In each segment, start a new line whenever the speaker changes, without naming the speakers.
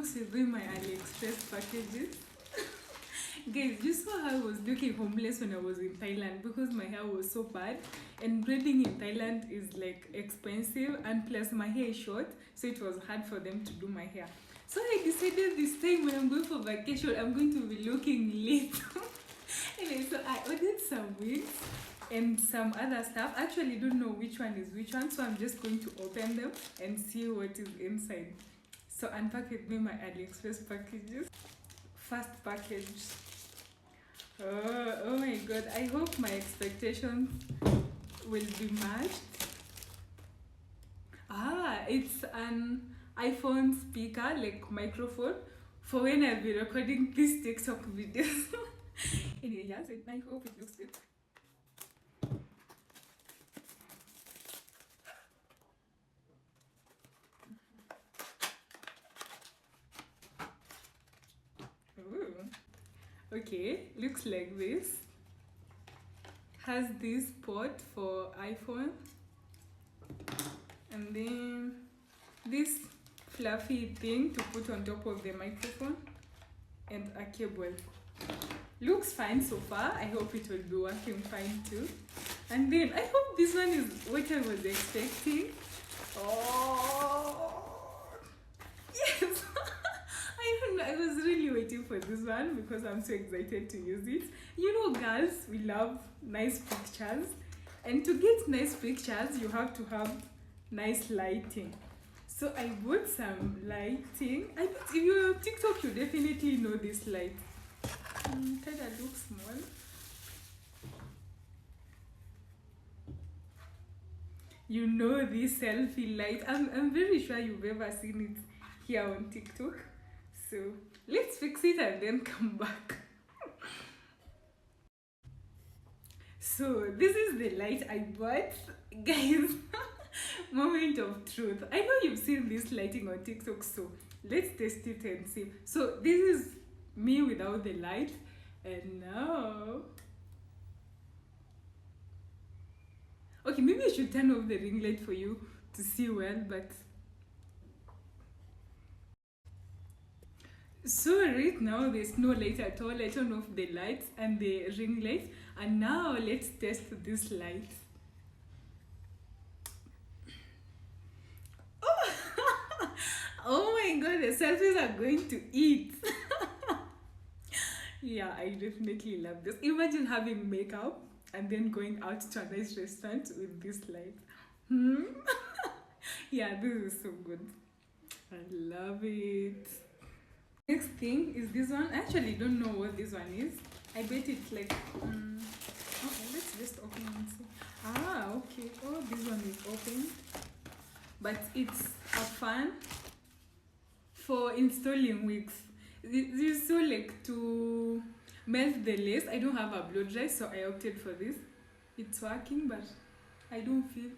unbox with my AliExpress packages. Guys, you saw how I was looking homeless when I was in Thailand because my hair was so bad, and braiding in Thailand is like expensive, and plus my hair is short, so it was hard for them to do my hair. So I decided this time when I'm going for vacation, I'm going to be looking lit. Anyway, so I ordered some wigs and some other stuff. I actually don't know which one is which one, so I'm just going to open them and see what is inside. So unpack with me my AliExpress packages. First package. Oh my god, I hope my expectations will be matched. It's an iPhone speaker, like microphone, for when I'll be recording these TikTok videos. Anyway, yes, I hope it looks good. Okay, looks like this. Has this port for iPhone, and then this fluffy thing to put on top of the microphone, and a cable. Looks fine so far. I hope it will be working fine too. And then I hope this one is what I was expecting. Oh yes. I was really waiting for this one because I'm so excited to use it. You know, girls, we love nice pictures, and to get nice pictures you have to have nice lighting. So I bought some lighting. I bet if you're on TikTok you definitely know this light. Kinda looks small. You know this selfie light. I'm very sure you've ever seen it here on TikTok. So let's fix it and then come back. So this is the light I bought, guys. Moment of truth. I know you've seen this lighting on TikTok, so let's test it and see. So this is me without the light, and now okay, maybe I should turn off the ring light for you to see well, but so right now there's no light at all. I turned off the lights and the ring light, and now let's test this light. Oh my god, the selfies are going to eat. Yeah, I definitely love this. Imagine having makeup and then going out to a nice restaurant with this light. Yeah, this is so good. I love it. Next thing is this one. I actually don't know what this one is. I bet it's like okay, let's just open and see. Okay. Oh, this one is open, but it's a fan for installing wigs. This is so like to melt the lace. I don't have a blow dry, so I opted for this. It's working, but I don't feel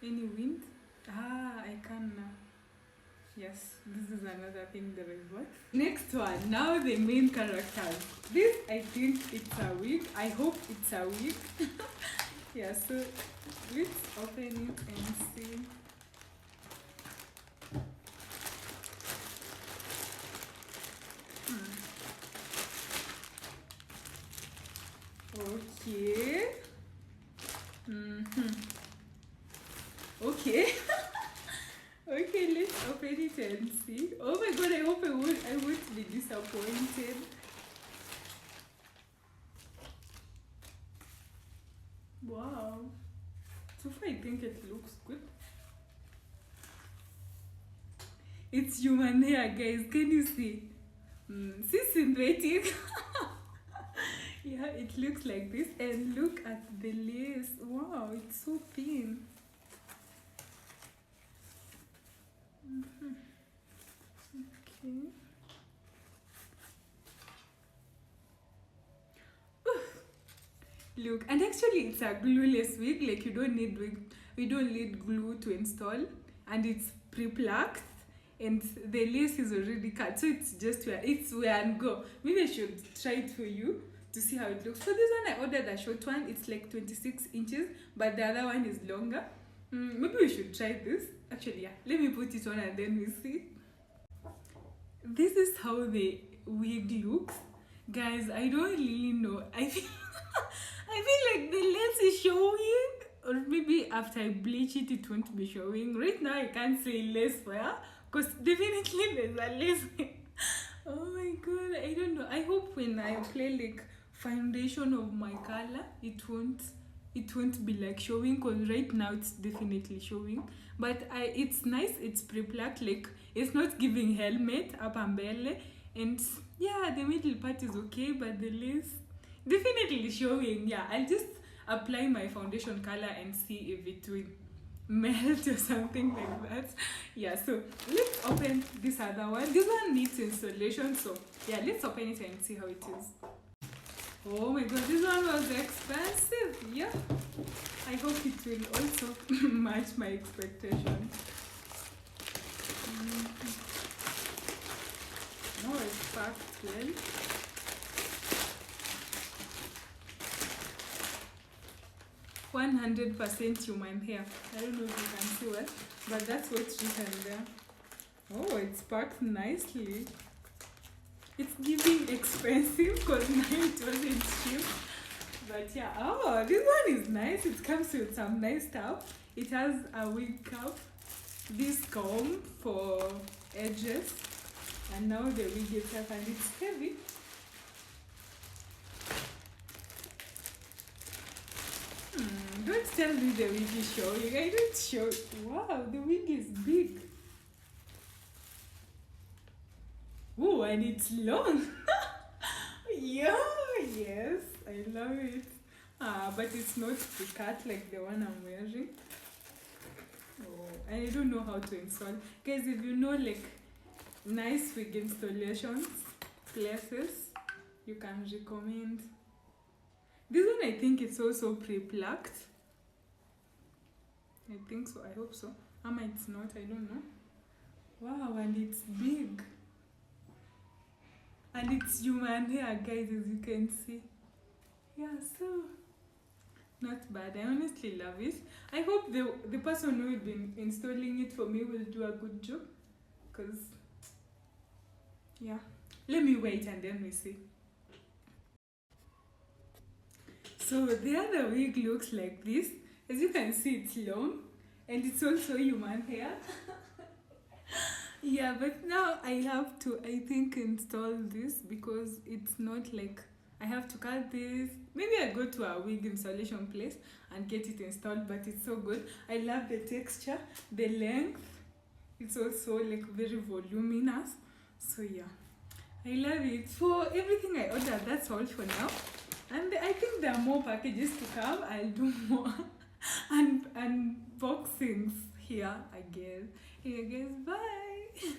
any wind. I can now. Yes, this is another thing that I bought. Next one, now the main characters. This, I think it's a wig. I hope it's a wig. Yeah, so let's open it and see. Okay. Okay. Okay, let's open it and see. Oh my god, I hope I won't be disappointed. Wow. So far I think it looks good. It's human hair, guys. Can you see? See, synthetic. Yeah, it looks like this. And look at the lace. Wow, it's so thin. Okay. Look, and actually it's a glueless wig. Like you don't need glue to install, and it's pre-plucked, and the lace is already cut, so it's just wear and go. Maybe I should try it for you to see how it looks. For this one I ordered a short one. It's like 26 inches, but the other one is longer. Maybe we should try this. Actually, yeah, let me put it on and then we see. this is how the wig looks. Guys, I don't really know. I feel I feel like the lens is showing, or maybe after I bleach it, it won't be showing. Right now, I can't say less where, because definitely there's a less. Oh my god, I don't know. I hope when I apply like foundation of my color, it won't be like showing, because right now it's definitely showing. But it's nice, it's pre-plucked, like it's not giving helmet up and belly, and yeah, the middle part is okay, but the lace definitely showing. Yeah, I'll just apply my foundation color and see if it will melt or something like that. Yeah, so let's open this other one. This one needs installation, so yeah, let's open it and see how it is. Oh my god, this one was expensive. Yeah, I hope it will also match my expectations. No, it's packed well. "100% human hair." I don't know if you can see well, but that's what's written there. Oh, it's packed nicely. It's giving expensive because mine wasn't cheap. But yeah, oh, this one is nice. It comes with some nice stuff. It has a wig cap, this comb for edges, and now the wig itself, and it's heavy. Don't tell me the wig is showing. I don't show. Wow, the wig is big. Oh, and it's long. Yeah, yes, I love it. But it's not the cut like the one I'm wearing. Oh, and I don't know how to install. Guys, if you know like nice wig installations places, you can recommend. This one, I think it's also pre-plucked. I think so, I hope so. It's not, I don't know. Wow, and it's big. And it's human hair, guys, as you can see. Yeah, so not bad. I honestly love it. I hope the person who will be installing it for me will do a good job. Because, yeah. Let me wait and then we see. So the other wig looks like this. As you can see, it's long. And it's also human hair. Yeah, but now I have to, I think, install this because it's not like I have to cut this. Maybe I go to a wig installation place and get it installed, but it's so good. I love the texture, the length. It's also like very voluminous. So yeah, I love it. For everything I ordered, that's all for now. And I think there are more packages to come. I'll do more unboxings here again. Here guys, bye.